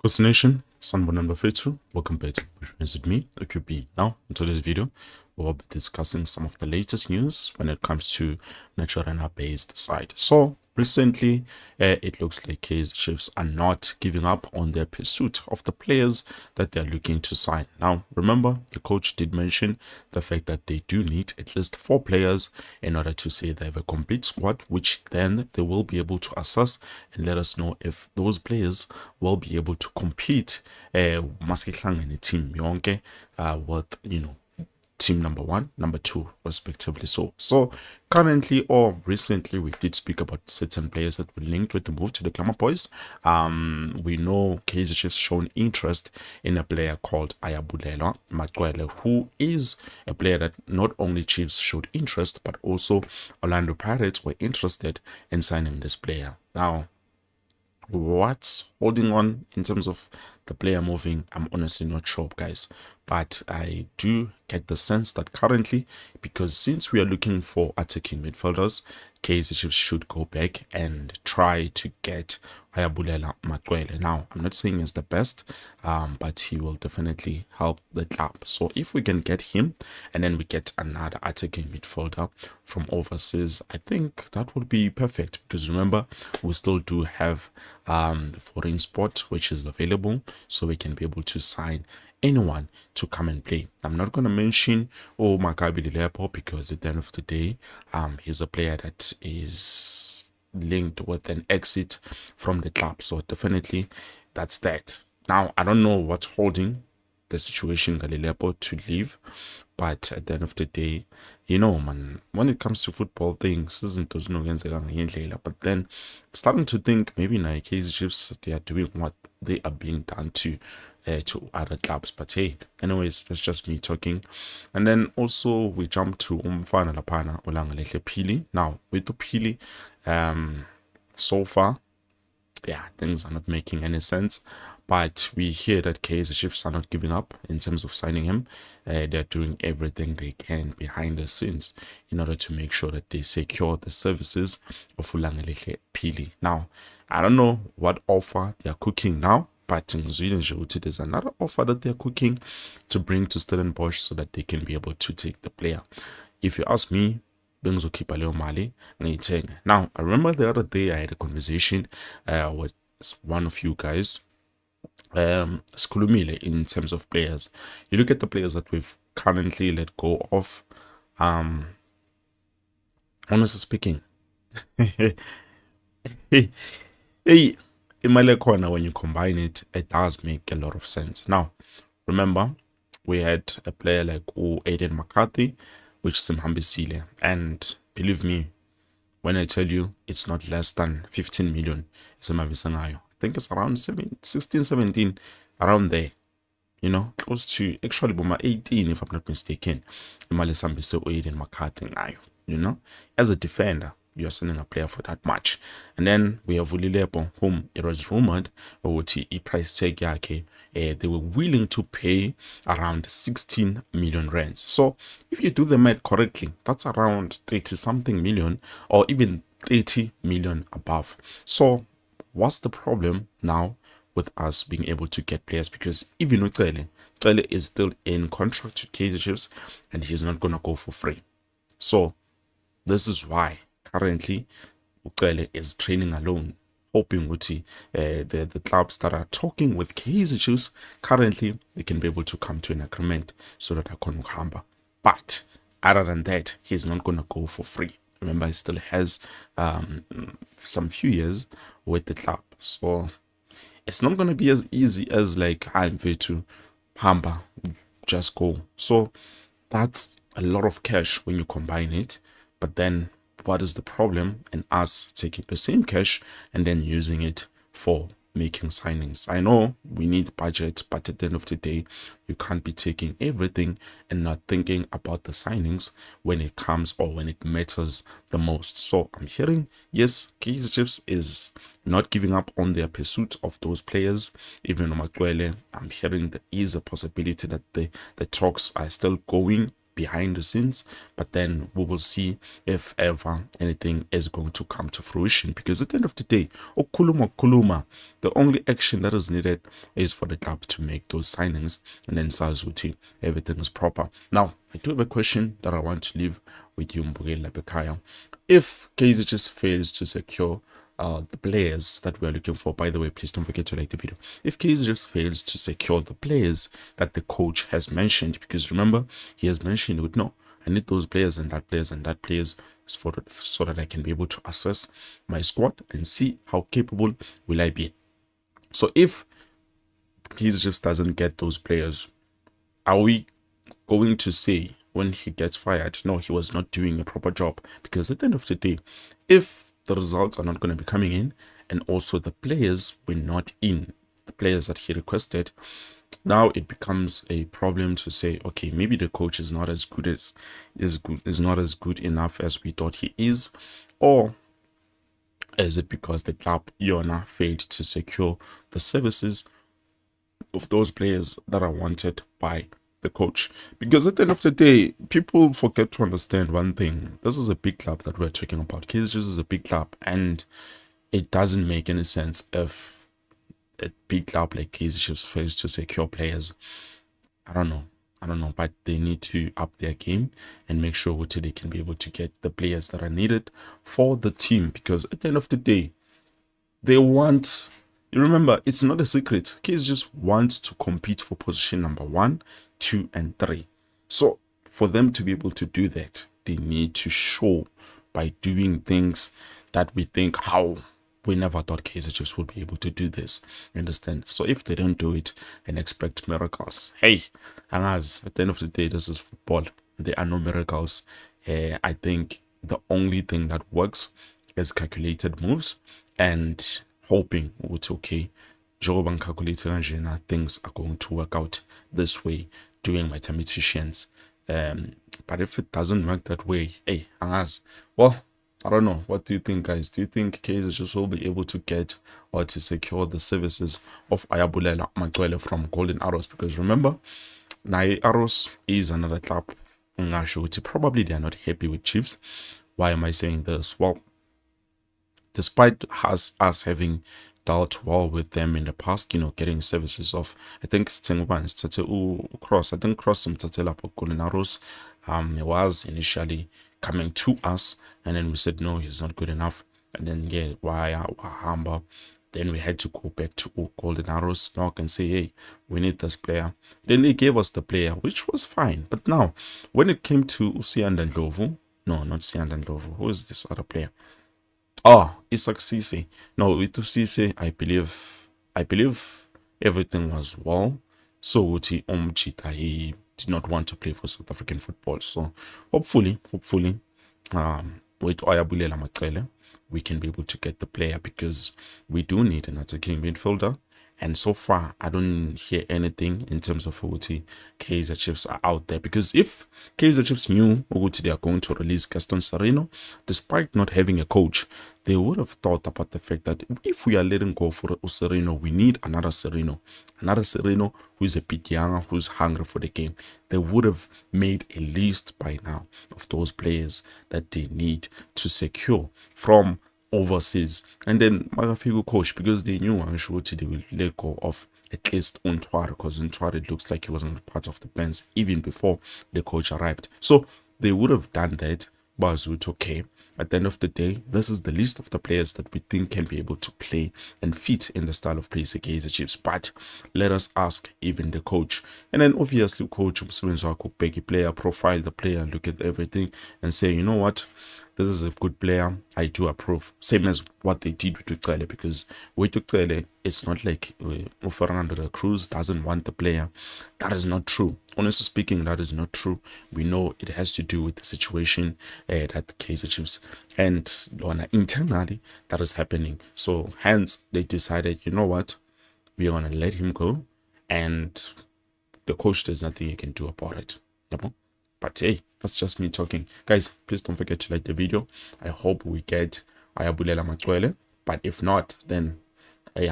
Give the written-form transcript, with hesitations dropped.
What's the nation? Sanbo number 52. Welcome back to Visit Me, OQB. Now, in today's video, we'll be discussing some of the latest news when it comes to natural based side. So, recently, it looks like Kaizer Chiefs are not giving up on their pursuit of the players that they're looking to sign. Now, remember, the coach did mention the fact that they do need at least 4 players in order to say they have a complete squad, which then they will be able to assess and let us know if those players will be able to compete masihlangene team yonke with team number 1, number 2 respectively. So currently or recently we did speak about certain players that were linked with the move to the Glamour Boys. We know Kaizer Chiefs shown interest in a player called Phili And Mxwele, who is a player that not only Chiefs showed interest, but also Orlando Pirates were interested in signing this player. Now, what's holding on in terms of the player moving, I'm honestly not sure, guys, but I do get the sense that currently, because since we are looking for attacking midfielders, Kaizer Chiefs should go back and try to get Phili And Mxwele. Now, I'm not saying he's the best, but he will definitely help the club. So if we can get him and then we get another attacking midfielder from overseas, I think that would be perfect, because remember, we still do have the foreign spot which is available, so we can be able to sign anyone to come and play. I'm not going to mention Maccabi Lepo, because at the end of the day, he's a player that is linked with an exit from the club, so definitely that's that. Now, I don't know what's holding the situation Galilepo to leave, but at the end of the day, man, when it comes to football things, but then I'm starting to think maybe Kaizer Chiefs, they are doing what they are being done to other clubs. But hey, anyways, that's just me talking. And then also we jump to Umfana Lapana Olangalehle Phili. Now with the Phili, so far, yeah, things are not making any sense. But we hear that Kaizer Chiefs are not giving up in terms of signing him. They're doing everything they can behind the scenes in order to make sure that they secure the services of Phili. Now, I don't know what offer they're cooking now, but there's another offer that they're cooking to bring to Stellenbosch so that they can be able to take the player. If you ask me, now, I remember the other day I had a conversation with one of you guys, Skulumile, in terms of players. You look at the players that we've currently let go of, honestly speaking, hey, in my corner, when you combine it, it does make a lot of sense. Now, remember, we had a player like Aiden McCarthy, which is Mhambisile, and believe me when I tell you it's not less than 15 million. I think it's around 16, 17, around there, close to actually 18 if I'm not mistaken. Aiden McCarthy, as a defender, you're sending a player for that much. And then we have Ulilepo, whom it was rumored he price tag yake, they were willing to pay around 16 million rands. So if you do the math correctly, that's around 30 something million, or even 30 million above. So what's the problem now with us being able to get players? Because even Mxwele is still in contract to Kaizer Chiefs and he's not gonna go for free. So this is why currently Mxwele is training alone, hoping with the clubs that are talking with Kaizer Chiefs currently, they can be able to come to an agreement so that I can hamba. But other than that, he's not going to go for free. Remember, he still has some few years with the club, so it's not going to be as easy as like I'm going to hamba, just go. So that's a lot of cash when you combine it. But then what is the problem in us taking the same cash and then using it for making signings? I know we need budget, but at the end of the day, you can't be taking everything and not thinking about the signings when it comes or when it matters the most. So I'm hearing, yes, Kaizer Chiefs is not giving up on their pursuit of those players. Even Mxwele, I'm hearing there is a possibility that the talks are still going behind the scenes, but then we will see if ever anything is going to come to fruition, because at the end of the day, kuluma, the only action that is needed is for the club to make those signings, and then Sazuti, everything is proper. Now, I do have a question that I want to leave with you, Mbugela Bekaya. If Kaizer just fails to secure the players that we are looking for, by the way, please don't forget to like the video. If Kaizer just fails to secure the players that the coach has mentioned, because remember, he has mentioned it, no, I need those players and that players and that players so that I can be able to assess my squad and see how capable will I be. So if Kaizer just doesn't get those players, are we going to say when he gets fired, no, he was not doing a proper job? Because at the end of the day, if the results are not going to be coming in, and also the players were not in, the players that he requested, now it becomes a problem to say, okay, maybe the coach is not as good as is not as good enough as we thought he is, or is it because the club Yona failed to secure the services of those players that are wanted by the coach? Because at the end of the day, people forget to understand one thing. This is a big club that we're talking about. Kaizer is a big club, and it doesn't make any sense if a big club like Kaizer fails to secure players. I don't know, but they need to up their game and make sure that they can be able to get the players that are needed for the team. Because at the end of the day, they want, you remember, it's not a secret, Kaizer just wants to compete for position number 1, 2, and 3. So for them to be able to do that, they need to show by doing things that we think, how we never thought Kaizer Chiefs would be able to do this. You understand? So if they don't do it and expect miracles, hey, as at the end of the day, this is football. There are no miracles. I think the only thing that works is calculated moves and hoping it's okay. Joban calculated things are going to work out this way, doing mathematicians. But if it doesn't work that way, hey, well, I don't know. What do you think, guys? Do you think Kaizer just will be able to get or to secure the services of Phili And Mxwele from Golden Arrows? Because remember, Nai Arrows is another club. Probably they are not happy with Chiefs. Why am I saying this? Well, despite us having dealt well with them in the past, getting services of, I think Cross, Golden Arrows, he was initially coming to us, and then we said no, he's not good enough, and then why then we had to go back to Golden Arrows now and say, hey, we need this player. Then they gave us the player, which was fine. But now when it came to Sianda Ndlovu, no, not Sianda Ndlovu, who is this other player? Oh, Isak Cisse. No, with Cisse, I believe everything was well. So Uti Omchita, he did not want to play for South African football. So hopefully, with Phili And Mxwele, we can be able to get the player, because we do need an attacking midfielder. And so far, I don't hear anything in terms of Uguti Kaizer Chiefs are out there. Because if Kaizer Chiefs knew Uguti they are going to release Gaston Sereno, despite not having a coach, they would have thought about the fact that if we are letting go for Sereno, we need another Sereno who is a bit younger, who's hungry for the game. They would have made a list by now of those players that they need to secure from overseas. And then Magafigo coach, because they knew I'm sure they will let go of at least Untwari, because Untwari, it looks like he wasn't part of the plans even before the coach arrived. So they would have done that, but it's okay. At the end of the day, this is the list of the players that we think can be able to play and fit in the style of play Kaizer Chiefs. But let us ask even the coach. And then obviously coach Msebenzi player, profile the player, look at everything and say, you know what, this is a good player, I do approve. Same as what they did with Ucele, because with Ucele, it's not like Fernando de Cruz doesn't want the player. That is not true. Honestly speaking, that is not true. We know it has to do with the situation that Kaizer Chiefs and internally that is happening. So hence they decided, you know what, we are going to let him go, and the coach, there's nothing he can do about it. But hey, that's just me talking. Guys, please don't forget to like the video. I hope we get Phili And Mxwele. But if not, then hey,